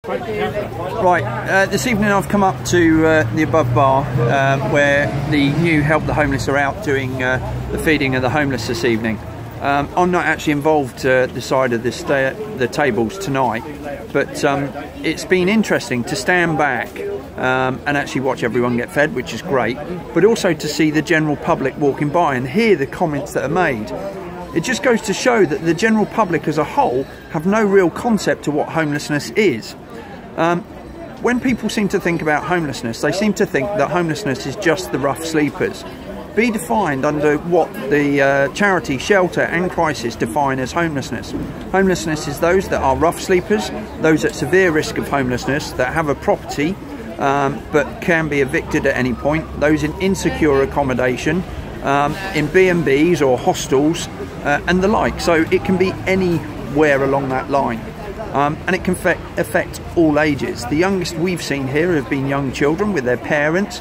Right, this evening I've come up to the Above Bar where the new Help the Homeless are out doing the feeding of the homeless this evening. I'm not actually involved this side of the tables tonight, but it's been interesting to stand back and actually watch everyone get fed, which is great, but also to see the general public walking by and hear the comments that are made. It just goes to show that the general public as a whole have no real concept of what homelessness is. When people seem to think about homelessness, they seem to think that homelessness is just the rough sleepers. Be defined under what the charity Shelter and Crisis define as homelessness. Homelessness is those that are rough sleepers, those at severe risk of homelessness, that have a property but can be evicted at any point, those in insecure accommodation, in B&Bs or hostels and the like. So it can be anywhere along that line. And it can affect all ages. The youngest we've seen here have been young children with their parents.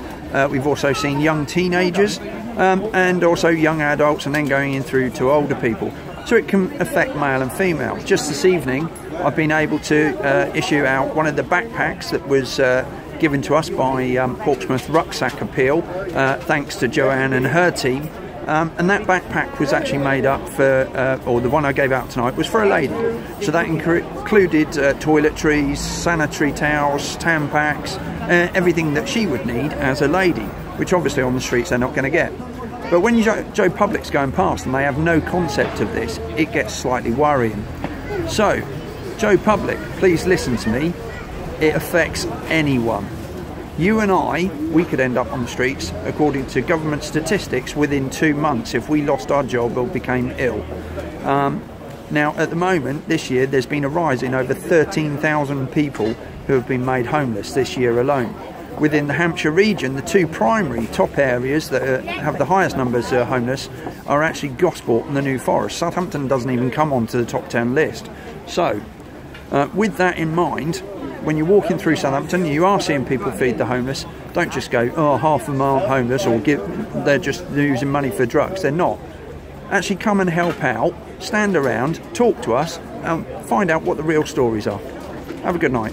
We've also seen young teenagers and also young adults, and then going in through to older people. So it can affect male and female. Just this evening I've been able to issue out one of the backpacks that was given to us by Portsmouth Rucksack Appeal, thanks to Joanne and her team. And that backpack was actually made up for, or the one I gave out tonight was for a lady. So that included toiletries, sanitary towels, Tampax, everything that she would need as a lady, which obviously on the streets they're not going to get. But when Joe Public's going past and they have no concept of this, it gets slightly worrying. So, Joe Public, please listen to me. It affects anyone. You and I, we could end up on the streets, according to government statistics, within 2 months if we lost our job or became ill. Now, at the moment, this year, there's been a rise in over 13,000 people who have been made homeless this year alone. Within the Hampshire region, the two primary top areas that have the highest numbers of homeless are actually Gosport and the New Forest. Southampton doesn't even come onto the top 10 list. So, with that in mind, when you're walking through Southampton, you are seeing people feed the homeless. Don't just go, oh, half of them aren't homeless, or they're just using money for drugs. They're not. Actually come and help out, stand around, talk to us, and find out what the real stories are. Have a good night.